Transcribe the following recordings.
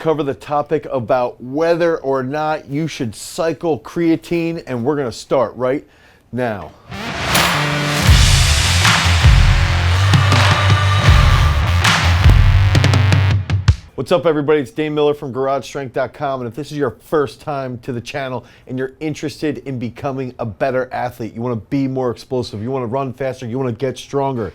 cover the topic about whether or not you should cycle creatine, and we're going to start right now. What's up, everybody? It's Dane Miller from GarageStrength.com, and if this is your first time to the channel and you're interested in becoming a better athlete, you want to be more explosive, you want to run faster, you want to get stronger,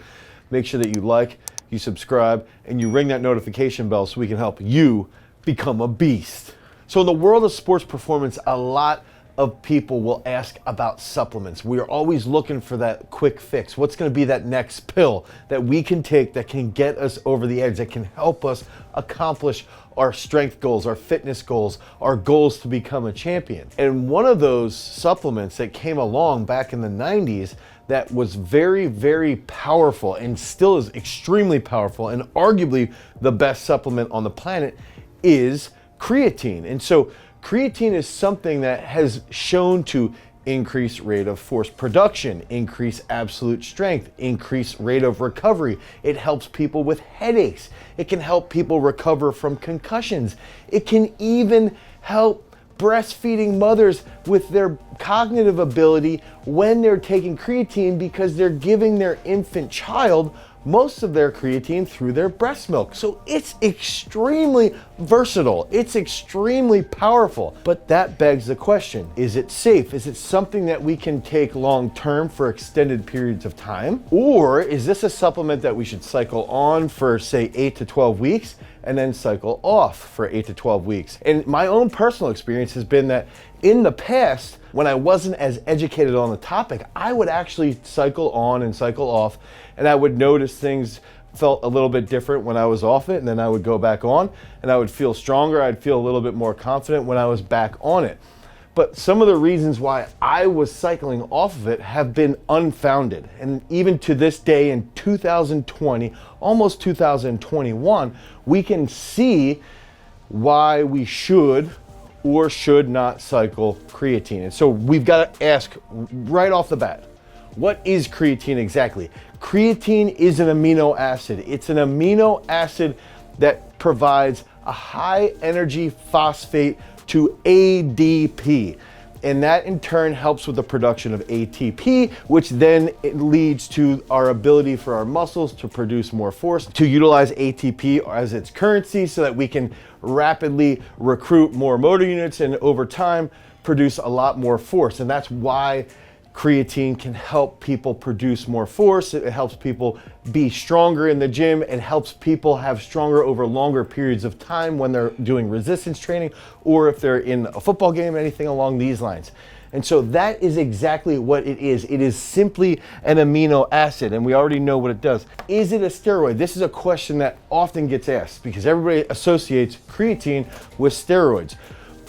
make sure that you like, you subscribe, and you ring that notification bell so we can help you become a beast. So in the world of sports performance, a lot of people will ask about supplements. We are always looking for that quick fix. What's going to be that next pill that we can take that can get us over the edge, that can help us accomplish our strength goals, our fitness goals, our goals to become a champion. And one of those supplements that came along back in the 90s that was very, very powerful and still is extremely powerful and arguably the best supplement on the planet is creatine. And so creatine is something that has shown to increase rate of force production, increase absolute strength, increase rate of recovery. It helps people with headaches. It can help people recover from concussions. It can even help breastfeeding mothers with their cognitive ability when they're taking creatine, because they're giving their infant child most of their creatine through their breast milk. So it's extremely versatile. It's extremely powerful. But that begs the question, is it safe? Is it something that we can take long term for extended periods of time? Or is this a supplement that we should cycle on for, say, 8 to 12 weeks and then cycle off for 8 to 12 weeks? And my own personal experience has been that in the past, when I wasn't as educated on the topic, I would actually cycle on and cycle off, and I would notice things felt a little bit different when I was off it, and then I would go back on, and I would feel stronger. I'd feel a little bit more confident when I was back on it. But some of the reasons why I was cycling off of it have been unfounded. And even to this day in 2020, almost 2021, we can see why we should or should not cycle creatine. And so we've got to ask right off the bat, what is creatine exactly? Creatine is an amino acid. It's an amino acid that provides a high energy phosphate to ADP. And that in turn helps with the production of ATP, which then it leads to our ability for our muscles to produce more force, to utilize ATP as its currency so that we can rapidly recruit more motor units and over time produce a lot more force. And that's why creatine can help people produce more force. It helps people be stronger in the gym. It helps people have stronger over longer periods of time when they're doing resistance training or if they're in a football game, anything along these lines. And so that is exactly what it is. It is simply an amino acid, and we already know what it does. Is it a steroid? This is a question that often gets asked because everybody associates creatine with steroids.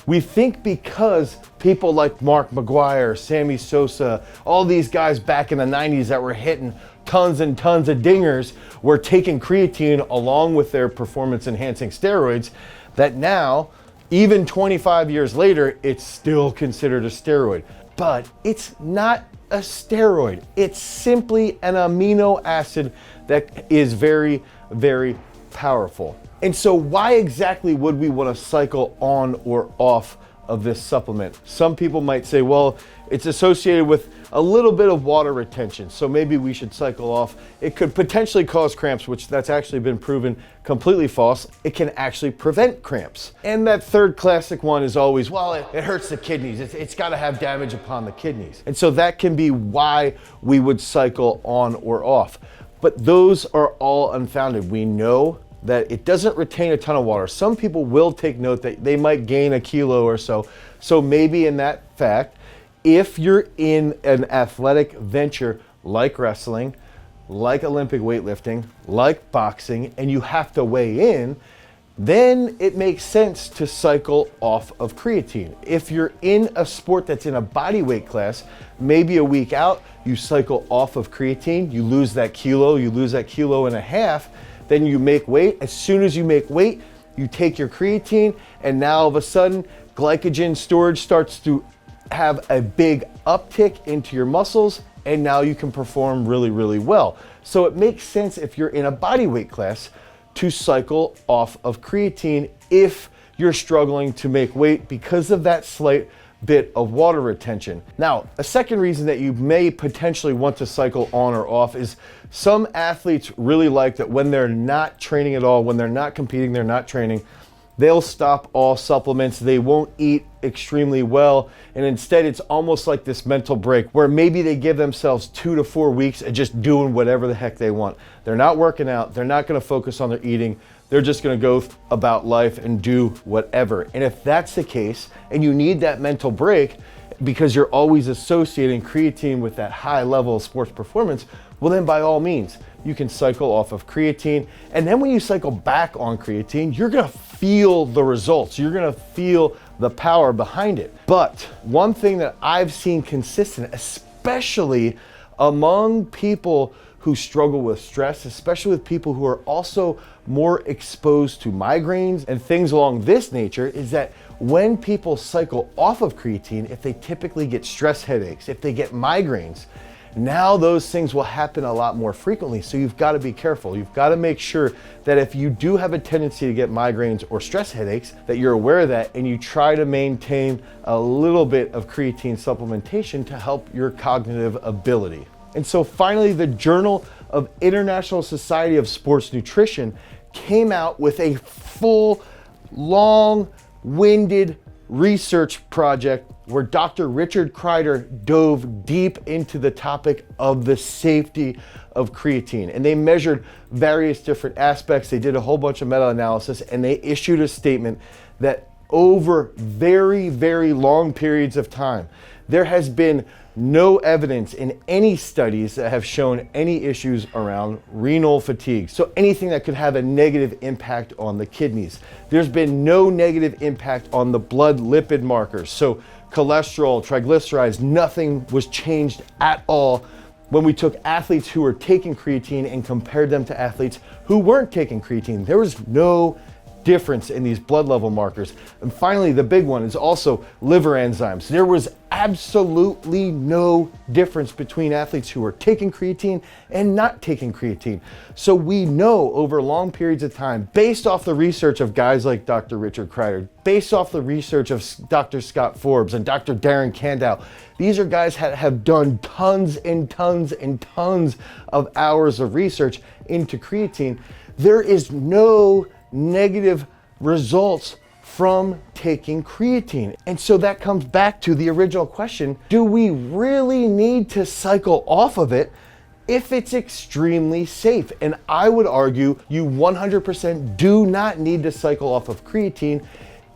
We think because people like Mark McGuire, Sammy Sosa, all these guys back in the 90s that were hitting tons and tons of dingers were taking creatine along with their performance enhancing steroids, that now, even 25 years later, it's still considered a steroid. But it's not a steroid. It's simply an amino acid that is very, very powerful. And so why exactly would we want to cycle on or off of this supplement? Some people might say, well, it's associated with a little bit of water retention, so maybe we should cycle off. It could potentially cause cramps, which that's actually been proven completely false. It can actually prevent cramps. And that third classic one is always, well, it hurts the kidneys. It's got to have damage upon the kidneys. And so that can be why we would cycle on or off. But those are all unfounded. We know that it doesn't retain a ton of water. Some people will take note that they might gain a kilo or so. So maybe in that fact, if you're in an athletic venture like wrestling, like Olympic weightlifting, like boxing, and you have to weigh in, then it makes sense to cycle off of creatine. If you're in a sport that's in a body weight class, maybe a week out, you cycle off of creatine, you lose that kilo, you lose that kilo and a half, then you make weight. As soon as you make weight, you take your creatine, and now all of a sudden, glycogen storage starts to have a big uptick into your muscles, and now you can perform really, really well. So it makes sense if you're in a body weight class to cycle off of creatine if you're struggling to make weight because of that slight bit of water retention. Now, a second reason that you may potentially want to cycle on or off is some athletes really like that when they're not training at all, when they're not competing, they're not training, they'll stop all supplements, they won't eat extremely well, and instead it's almost like this mental break where maybe they give themselves 2 to 4 weeks of just doing whatever the heck they want. They're not working out, they're not gonna focus on their eating, they're just gonna go about life and do whatever. And if that's the case, and you need that mental break because you're always associating creatine with that high level of sports performance, well then by all means, you can cycle off of creatine. And then when you cycle back on creatine, you're gonna feel the results. You're gonna feel the power behind it. But one thing that I've seen consistent, especially among people who struggle with stress, especially with people who are also more exposed to migraines and things along this nature, is that when people cycle off of creatine, if they typically get stress headaches, if they get migraines, now those things will happen a lot more frequently. So you've got to be careful. You've got to make sure that if you do have a tendency to get migraines or stress headaches, that you're aware of that and you try to maintain a little bit of creatine supplementation to help your cognitive ability. And so finally, the Journal of International Society of Sports Nutrition came out with a full, long-winded research project where Dr. Richard Kreider dove deep into the topic of the safety of creatine. And they measured various different aspects. They did a whole bunch of meta-analysis, and they issued a statement that over very, very long periods of time, there has been no evidence in any studies that have shown any issues around renal fatigue. So anything that could have a negative impact on the kidneys. There's been no negative impact on the blood lipid markers. So cholesterol, triglycerides, nothing was changed at all when we took athletes who were taking creatine and compared them to athletes who weren't taking creatine. There was no difference in these blood level markers. And finally, the big one is also liver enzymes. There was absolutely no difference between athletes who were taking creatine and not taking creatine. So we know over long periods of time, based off the research of guys like Dr. Richard Kreider, based off the research of Dr. Scott Forbes and Dr. Darren Kandow, these are guys that have done tons and tons and tons of hours of research into creatine. There is no negative results from taking creatine. And so that comes back to the original question, do we really need to cycle off of it if it's extremely safe? And I would argue you 100% do not need to cycle off of creatine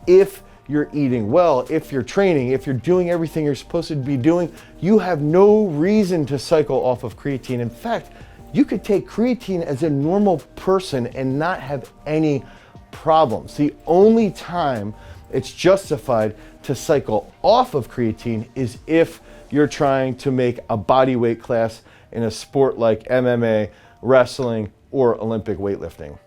if you're eating well, if you're training, if you're doing everything you're supposed to be doing. You have no reason to cycle off of creatine. In fact, you could take creatine as a normal person and not have any problems. The only time it's justified to cycle off of creatine is if you're trying to make a body weight class in a sport like MMA, wrestling, or Olympic weightlifting.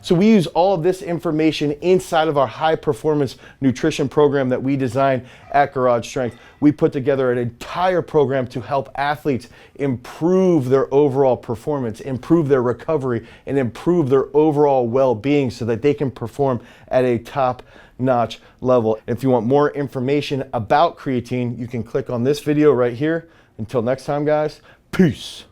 So we use all of this information inside of our high performance nutrition program that we designed at Garage Strength. We put together an entire program to help athletes improve their overall performance, improve their recovery, and improve their overall well-being so that they can perform at a top-notch level. If you want more information about creatine, you can click on this video right here. Until next time, guys, peace.